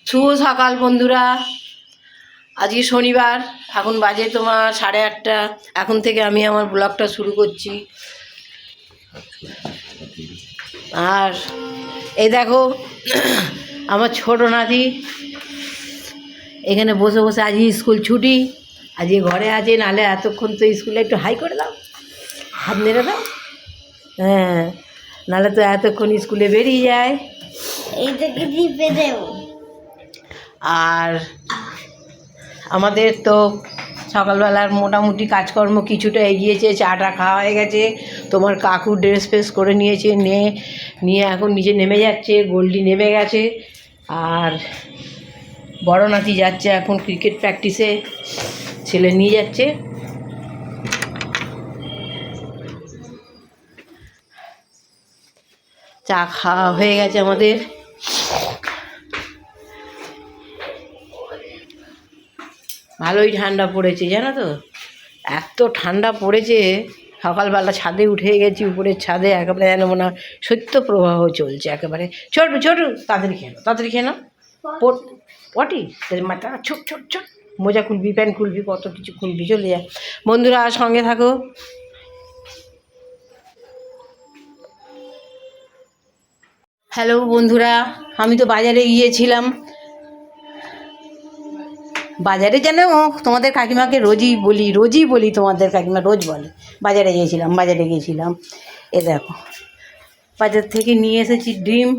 শুভ সকাল বন্ধুরা। আজকে শনিবার, এখন বাজে তোমার 8:30। এখন থেকে আমি আমার ব্লগটা শুরু করছি। আর এই দেখো আমার ছোট নাতি এখানে বসে বসে, আজকে স্কুল ছুটি, আজকে ঘরে আছে, নাহলে এতক্ষণ তো স্কুলে একটু হাই করে দাও, হাত নেড়ে দাও, হ্যাঁ, নাহলে তো এতক্ষণ স্কুলে বেরিয়ে যায়। এইটাকে টিপে দেব। আর আমাদের তো সকালবেলার মোটামুটি কাজকর্ম কিছুটা এগিয়েছে, চাটা খাওয়া হয়ে গেছে, তোমার কাকু ড্রেস ফ্রেস করে নিয়েছে, নিয়ে এখন নিচে নেমে যাচ্ছে, গোল্ডি নেমে গেছে। আর বড় নাতি যাচ্ছে এখন ক্রিকেট প্র্যাকটিসে, ছেলে নিয়ে যাচ্ছে। চা খাওয়া হয়ে গেছে আমাদের। ভালোই ঠান্ডা পড়েছে জানো তো, এত ঠান্ডা পড়েছে। সকালবেলা ছাদে উঠে গেছি, উপরের ছাদে একেবারে যেন মনে হয় শৈত্য প্রবাহ চলছে একেবারে। ছোট ছোট তাড়াতাড়ি খেয়ে নাও পটি মাথা ছোট ছোট ছোট, মোজা খুলবি, প্যান্ট খুলবি, কত কিছু খুলবি, চলে যায়। বন্ধুরা সঙ্গে থাকো। হ্যালো বন্ধুরা, আমি তো বাজারে গিয়েছিলাম। বাজারে যেন তোমাদের কাকিমাকে রোজই বলি, তোমাদের কাকিমা রোজ বলে বাজারে গিয়েছিলাম। এ দেখো বাজার থেকে নিয়ে এসেছি ডিম।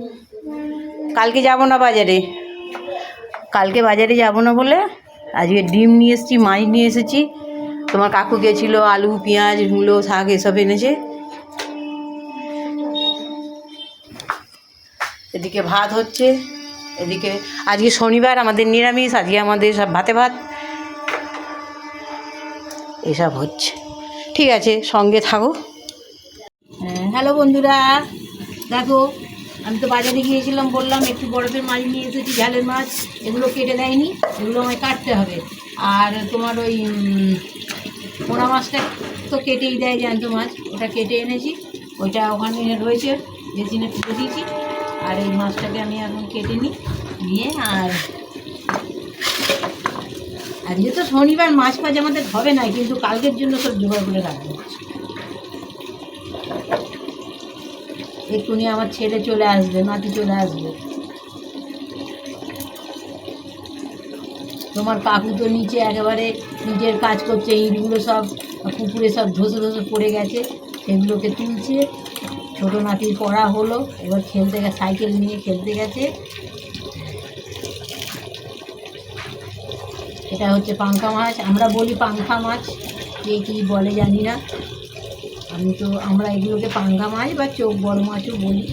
কালকে যাব না বলে আজকে ডিম নিয়ে এসেছি, মাছ নিয়ে এসেছি। তোমার কাকু গেছিলো, আলু পেঁয়াজ মূলো শাক এসব এনেছে। এদিকে ভাত হচ্ছে, এদিকে আজকে শনিবার, আমাদের নিরামিষ, আজকে আমাদের সব ভাত এসব হচ্ছে। ঠিক আছে, সঙ্গে থাকো। হ্যালো বন্ধুরা, দেখো আমি তো বাজারে গিয়েছিলাম, বললাম একটু বরফের মাছ নিয়ে এসেছি, ঝালের মাছ। এগুলো কেটে দেয়নি, এগুলো আমায় কাটতে হবে। আর তোমার ওই পোনা মাছটা তো কেটেই দেয়, জ্যান্ত মাছ, ওটা কেটে এনেছি, ওইটা ওখানে রয়েছে, বেসিনে তুলে দিয়েছি। আর এই মাছটাকে আমি এখন কেটে নিয়ে আর আজকে তো শনিবার, মাছ ফাছ আমাদের হবে না, কিন্তু কালকের জন্য সব জোগাড় করে রাখবো। এক্ষুনি আমার ছেলে চলে আসবে, নাতি চলে আসবে। তোমার কাকু তো নিচে একেবারে নিজের কাজ করছে, ইটগুলো সব পুকুরে সব ধসে পড়ে গেছে, সেগুলোকে তুলছে। ছোটো নাতির পড়া হলো, এবার সাইকেল নিয়ে খেলতে গেছে। এটা হচ্ছে পাঙ্খা মাছ, আমরা বলি পাঙ্খা মাছ, কে কী বলে জানি না। আমরা এগুলোকে পাঙ্খা মাছ বা চোখ বড় মাছও বলি।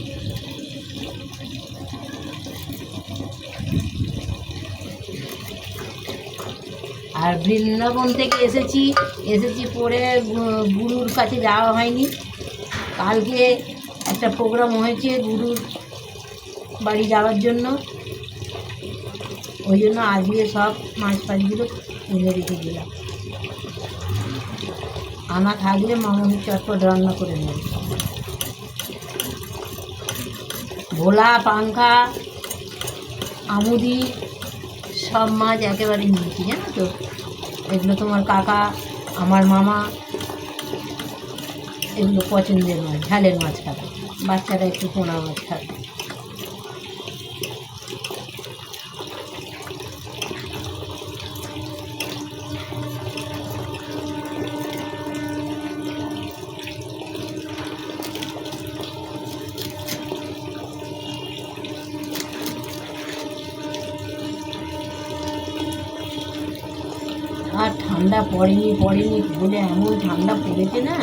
আর বৃন্দাবন থেকে এসেছি পরে গুরুর কাছে যাওয়া হয়নি। কালকে একটা প্রোগ্রাম হয়েছে গুরুর বাড়ি যাওয়ার জন্য, ওই জন্য আজকে সব মাছ ফাছগুলো তুলে রেখে দিলাম। আনা থাকলে মামনির চটপট রান্না করে নেব। ভোলা, পাঙ্খা, আমুদি সব মাছ একেবারে নিয়েছি জানো তো। এগুলো তোমার কাকা, আমার মামা, এগুলো পছন্দের মাছ, ঝালের মাছ খাবে, বাচ্চারা একটু পোনা মাছ খাবে। আর ঠান্ডা পড়েনি বলে এমন ঠান্ডা পড়েছে না,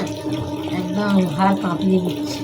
একদম হাড় কাঁপিয়ে দিচ্ছে।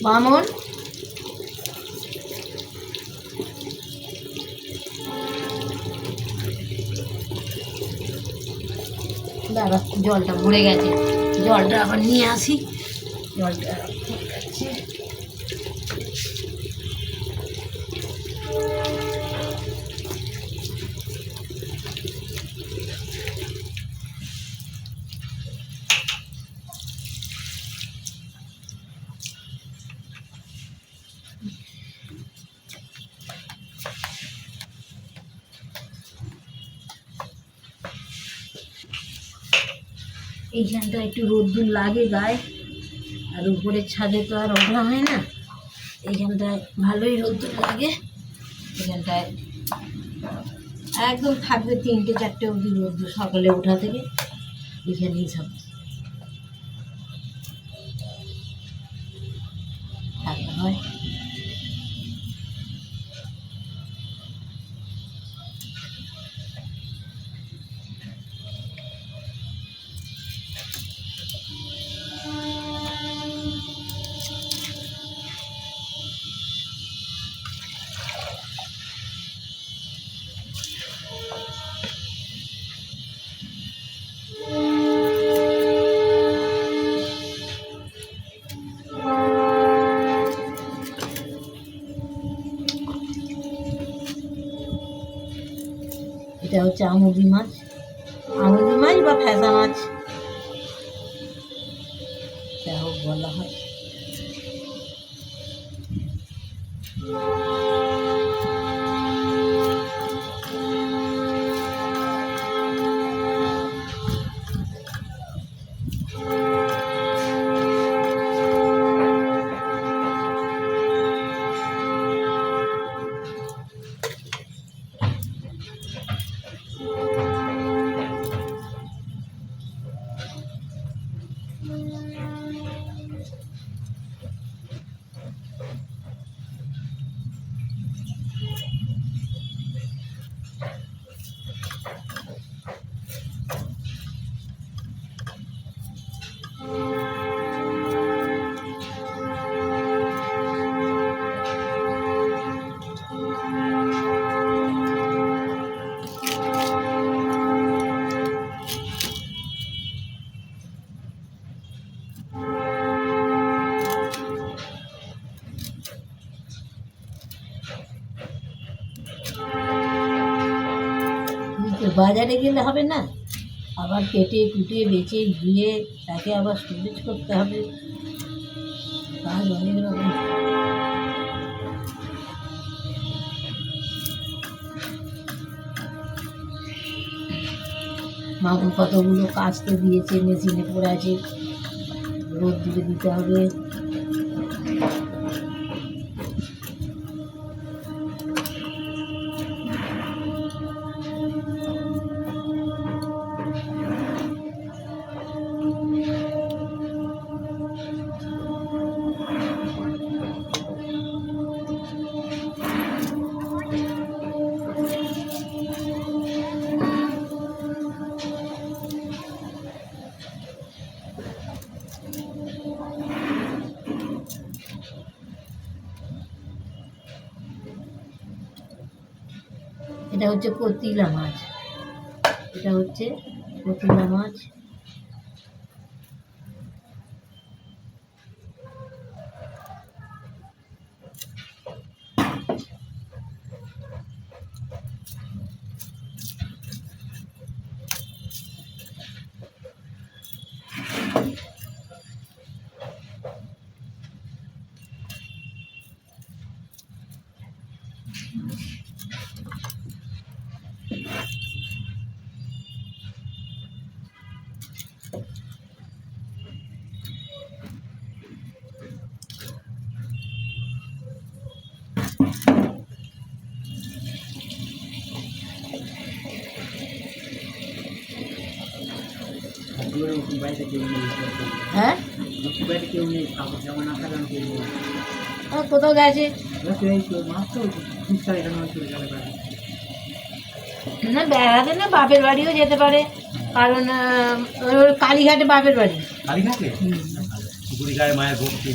মামন দাঁড়া, জলটা ভরে গেছে, জলটা আবার নিয়ে আসি। জলটা ভরে গেছে। এইখানটা একটু রোদ্দুর লাগে গায়ে, আর উপরের ছাদে তো আর ওঠা হয় না। এইখানটায় ভালোই রোদ্দুর লাগে। এখানটায় একদম থাকবে 3টে 4টে অবধি রোদ্দুর, সকালে ওঠা থেকে এখানেই সব থাকা হয়। এটা হচ্ছে আমুদি মাছ, আমুদি মাছ বা ফ্যাসা মাছ যাও বলা হয়। বাজারে গেলে হবে না, আবার কেটে কুটে বেচে ধুয়ে তাকে আবার স্টোরেজ করতে হবে, কাজ অনেক রকম। মামুন কতগুলো কাচতে দিয়েছে, মেশিনে পড়ে আছে, রোদ দূরে দিতে হবে। এটা হচ্ছে কতিলা মাছ, এটা হচ্ছে কতিলা মাছ। হ্যাঁ কোথাও গেছে না বেড়াতে, না বাপের বাড়িও যেতে পারে, কারণ কালীঘাটে বাপের বাড়ি। কালীঘাটে মায়ের ভক্তি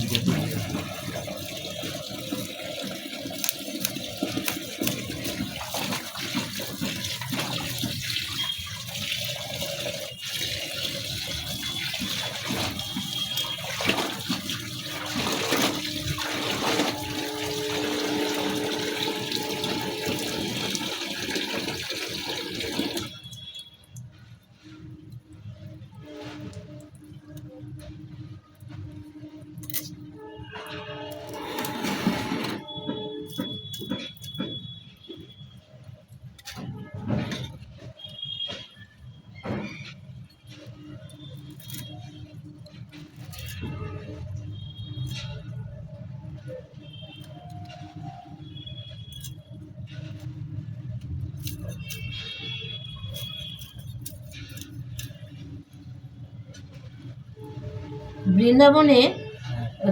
বৃন্দাবনে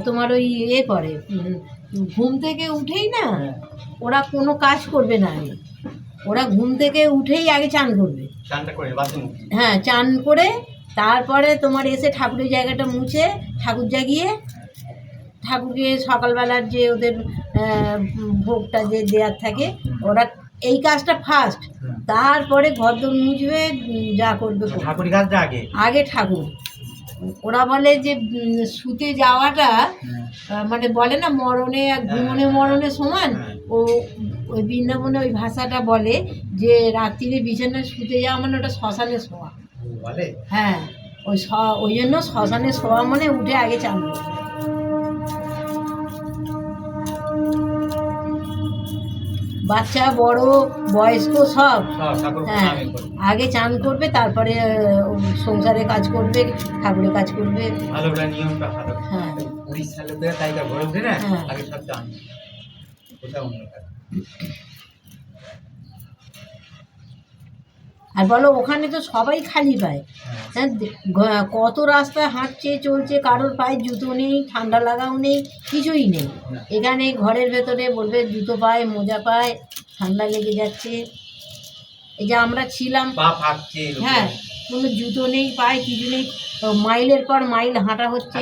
তোমার ওই করে ঘুম থেকে উঠেই না ওরা কোনো কাজ করবে না আগে, ওরা ঘুম থেকে উঠেই আগে চান করবে, হ্যাঁ চান করে তারপরে তোমার এসে ঠাকুরের জায়গাটা মুছে ঠাকুর জাগিয়ে ঠাকুরকে সকালবেলার যে ওদের ভোগটা যে দেওয়ার থাকে ওরা এই কাজটা ফার্স্ট, তারপরে ঘরদোর মুছবে যা করবে ঠাকুর কাজটা আগে আগে ঠাকুর। ওরা বলে যে শুতে যাওয়াটা মানে বলে না মরণে ঘুমনে মরণে সমান, ও ওই বৃন্দাবনে ওই ভাষাটা বলে যে রাত্রিরে বিছানায় শুতে যাওয়া মানে ওটা শ্মশানে শোয়া বলে। হ্যাঁ ওই জন্য শ্মশানে শোয়া মানে উঠে আগে চান করবে। বাচ্চা বড় বয়স্ক সব হ্যাঁ আগে চান করবে, তারপরে সংসারে কাজ করবে, ঠাকুরের কাজ করবে। হ্যাঁ আর বলো ওখানে তো সবাই খালি পায়, হ্যাঁ কত রাস্তায় হাঁটছে চলছে, কারোর পায়ে জুতো নেই, ঠান্ডা লাগাও নেই, কিছুই নেই। এখানে ঘরের ভেতরে বলবে জুতো পায় মোজা পায়, ঠান্ডা লেগে যাচ্ছে। এই যে আমরা ছিলাম হ্যাঁ কোনো জুতো নেই পায় কিছু নেই, মাইলের পর মাইল হাঁটা হচ্ছে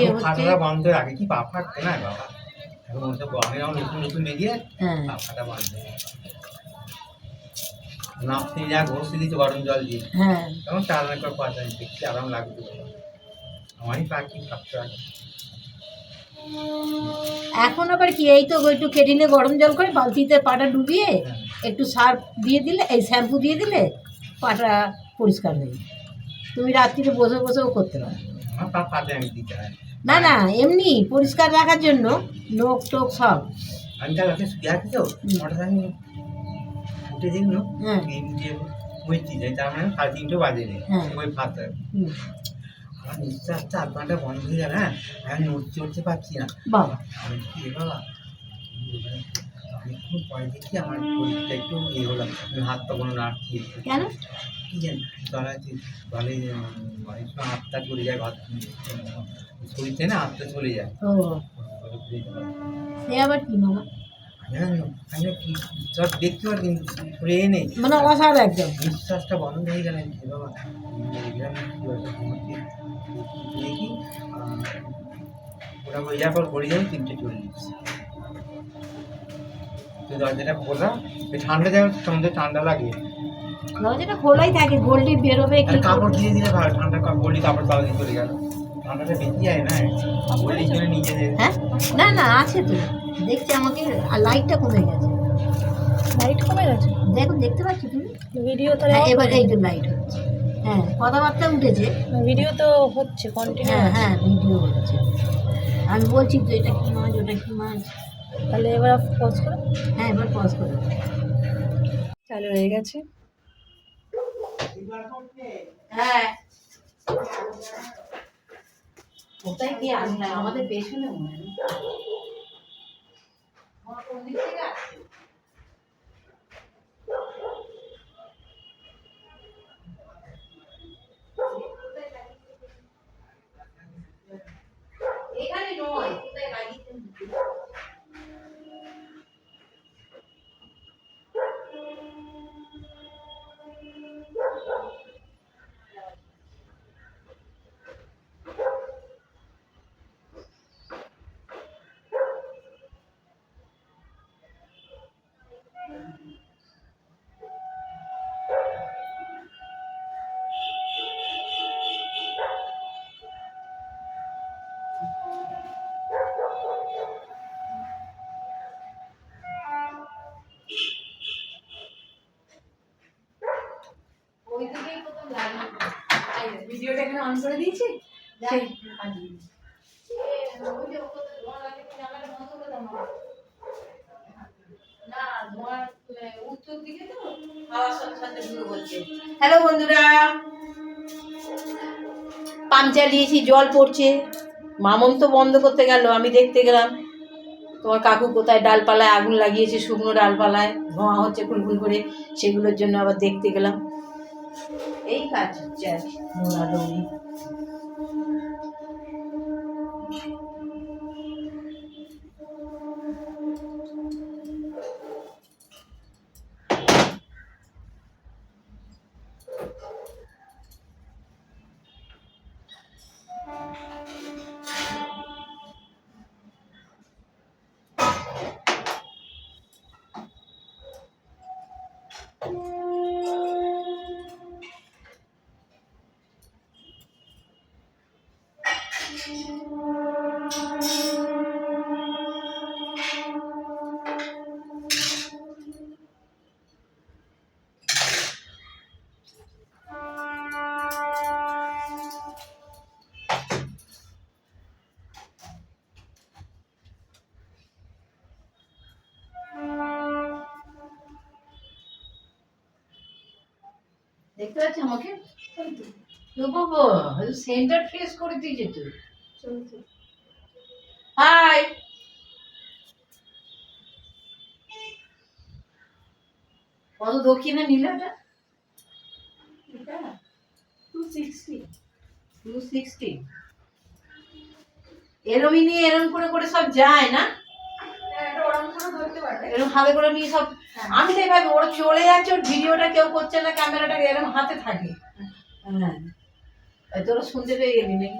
বন্ধ আগে কি পা ফাটতো না বাবা, এখন ওসব গরমে নতুন নতুন বেরিয়ে পা ফাটা বন্ধ নাপতে যা ঘষে দিচ্ছে গরম জল দিয়ে, হ্যাঁ তখন চালানো করে পাতা দেখছি আরাম লাগতো। আমারই পা কি কাঁপতে লাগে। এখন আবার কি এই তো একটু কেটিনে গরম জল করে বালতিতে পাটা ডুবিয়ে একটু সার্ফ দিয়ে দিলে এই শ্যাম্পু দিয়ে দিলে পাটা পরিষ্কার হয়ে যায়। তুমি রাত্রিরে বসে বসেও করতে পারো। আমার পা ফাটে আমি দিতে হয় না না এমনি পরিষ্কার রাখার জন্য নখ টোক সব। আমি তার কাছে শুয়ে আছি তো মোটর সাইকেল উঠে দেখলো বইছি যাই, তার মানে 3:30 বাজে নেই ওই ফাঁকা। আমার নিঃশ্বাসটা 8 ঘন্টা বন্ধ হয়ে গেল, হ্যাঁ আমি উঠতে পারছি না বাবা। আমি কি বাবা অনেকক্ষণ পরে দেখি আমার শরীরটা একটু ইয়ে হলাম, আমি হাত পা কোনো নাড়ছি কেন কি জানি তলাতে বলে অনেক সময় আত্মা চলে যায়, ঘর শরীরতে না আত্মা চলে যায়। ও সে আবার কি মামা আমি কি সব দেখতে পারি কিন্তু সরে নেই মানে অসার একদম নিঃশ্বাসটা বন্ধ হয়ে গেল। বাবা দেখি ওরা হয়ে যাওয়ার পর পড়ে যাবে 3:40। তো দরজাটা খোলা, ঠান্ডা যাবে সন্ধ্যে ঠান্ডা লাগে, দরজাটা খোলাই থাকে, গোল্ডি বেরোবে কি কাপড় দিয়ে দিলে ভালো, ঠান্ডা গোল্ডি কাপড় তাও দিয়ে চলে গেল, ঠান্ডাটা বেশি যায় না গোল্ডির জন্য নিজেদের। হ্যাঁ না না আছে তো দেখছি আমাকে, আর লাইটটা কমে গেছে, লাইট কমে গেছে দেখো দেখতে পাচ্ছি তুমি ভিডিও তো এবার এই যে লাইট হচ্ছে, হ্যাঁ কথাবার্তা উঠেছে, ভিডিও তো হচ্ছে কন্টিনিউ। হ্যাঁ হ্যাঁ ভিডিও হচ্ছে, আমি বলছি তো এটা কি মাছ ওটা কি মাছ। তাহলে এবার পজ করো। হ্যাঁ এবার পজ করো, চালু হয়ে গেছে। হ্যাঁ কোথায় কি আসলে আমাদের পেছনে মনে হয় কোন দিক থেকে আসছে। এখানে নয় কোথায় লাগিয়েছেন ভিডিওটা এখানে অন করে দিয়েছি, হ্যালো বন্ধুরা, পাম্প চালিয়েছি জল পড়ছে, মামন তো বন্ধ করতে গেল, আমি দেখতে গেলাম তোমার কাকু কোথায় ডালপালায় আগুন লাগিয়েছে, শুকনো ডালপালায় ধোঁয়া হচ্ছে ফুলফুল করে, সেগুলোর জন্য আবার দেখতে গেলাম। এই কাজ হচ্ছে আর কি, দৌড়াদৌড়ি। দেখতে পাচ্ছি আমাকে? বাবা সেন্টার ফেস করে দিয়েছে তুই। হাই, কত দক্ষিণে নিলে ওটা? 260 260। এরমই নিয়ে এরম করে করে সব যায় না, এরকম হাতে করে নিয়ে সব। আমি তো এভাবে ওরা চলে যাচ্ছে, ওর ভিডিওটা কেউ করছে না, ক্যামেরাটা এরকম হাতে থাকে। হ্যাঁ, তোরা শুনতে পেয়ে গেলি নাকি?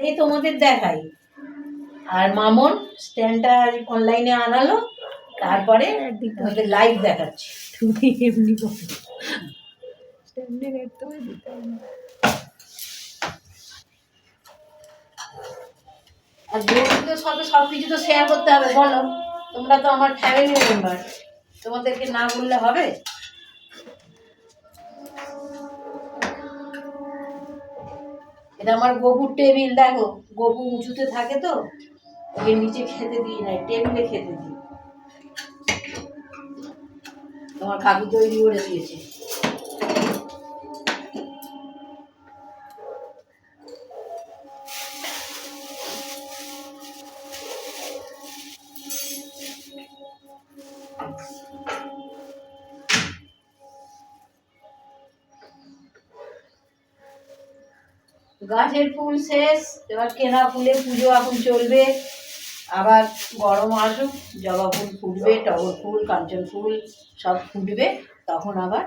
এই তোমাদের দেখাই। আর মামন স্ট্যান্ডটা অনলাইনে আনালো, তারপরে তোমাদের লাইভ দেখাচ্ছি। তুমি এমনি বলো, স্ট্যান্ডে রেট তো দিতে হবে। আর বন্ধুদের সাথে সব কিছু তো শেয়ার করতে হবে, বলো। তোমরা তো আমার ফ্যামিলি মেম্বার, তোমাদেরকে না বললে হবে? এটা আমার গপুর টেবিল, দেখো গপু উঁচুতে থাকে তো, ওকে নিচে খেতে দিই না, টেবিলে খেতে দিই। তোমার কাকু তৈরি করে দিয়েছে। গাছের ফুল শেষ, এবার কেনা ফুলে পুজো এখন চলবে। আবার গরম আসুক, জবা ফুল ফুটবে, টগর ফুল, কাঞ্চন ফুল সব ফুটবে, তখন আবার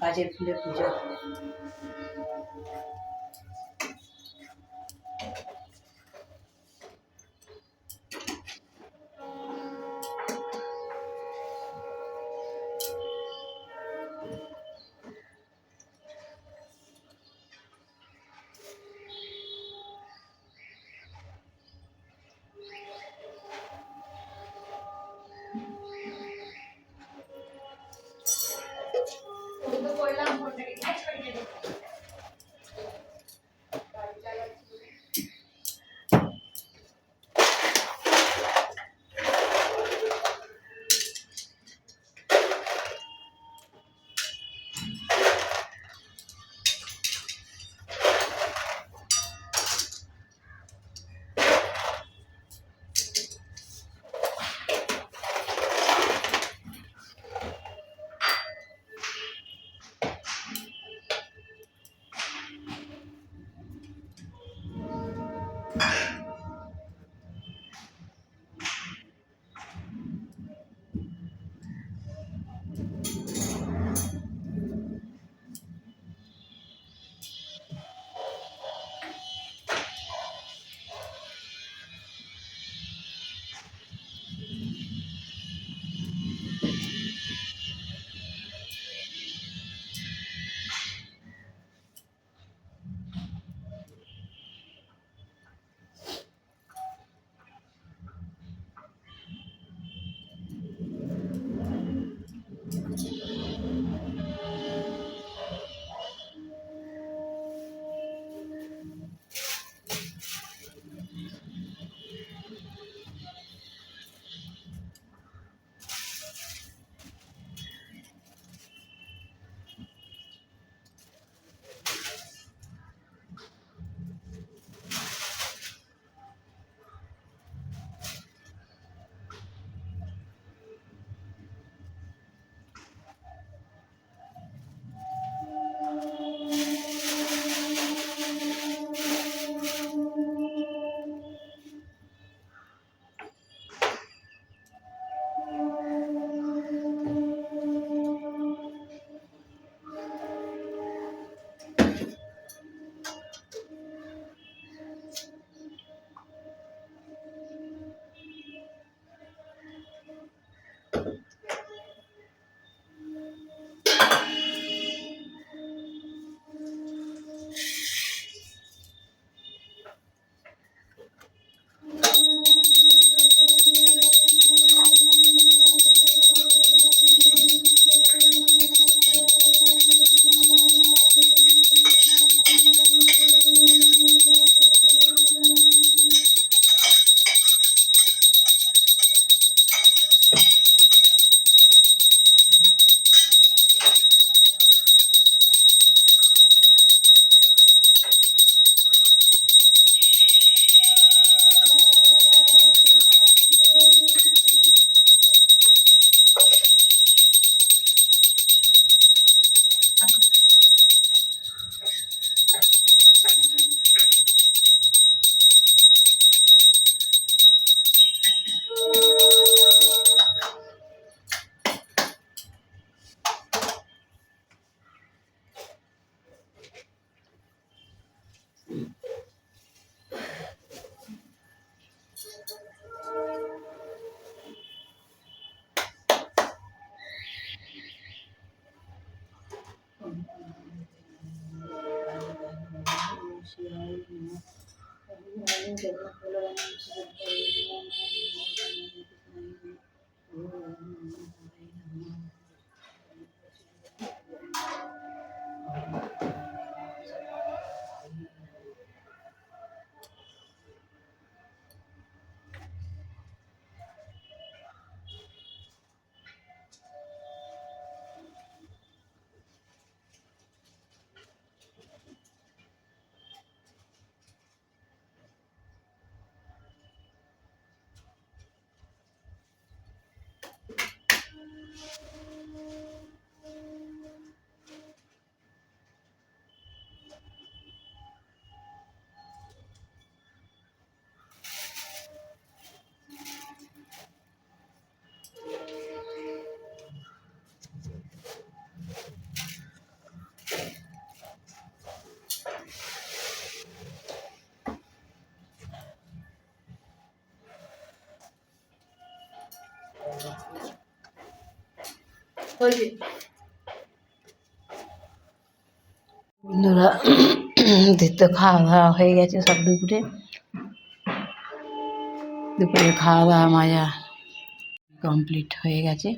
গাছের ফুলে পুজো। বন্ধুরা তো খাওয়া দাওয়া হয়ে গেছে সব দুপুরে খাওয়া দাওয়া মাজা কমপ্লিট হয়ে গেছে।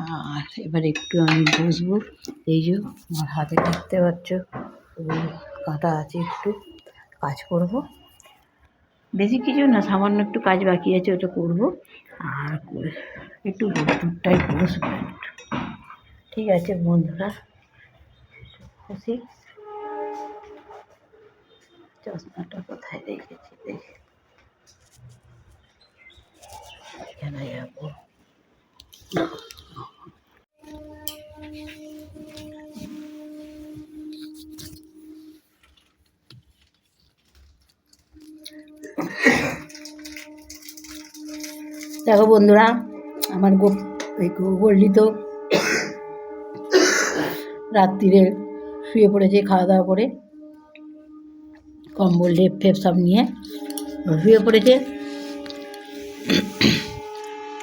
আর এবার একটু আমি বসবো। এই যে আমার হাতে দেখতে পাচ্ছ কাটা আছে, একটু কাজ করব, বেশি কিছু না, সামান্য একটু কাজ বাকি আছে, ওটা করব। আর একটু রোদ্দুরটাই বসবো একটু। ঠিক আছে বন্ধুরা, খুশি। চশমাটা কোথায় রেখেছি দেখি, এখানে যাবো। দেখো বন্ধুরা, আমার গোল্ডি তো রাত্রিরে শুয়ে পড়েছে খাওয়া দাওয়া করে, কম্বল লেপ ফেপ সব নিয়ে শুয়ে পড়েছে।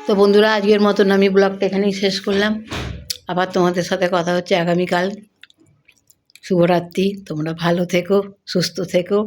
তো বন্ধুরা, আজকের মতন আমি ব্লগটা এখানেই শেষ করলাম। আবার তোমাদের সাথে কথা হচ্ছে আগামীকাল। শুভরাত্রি, তোমরা ভালো থেকো, সুস্থ থেকো।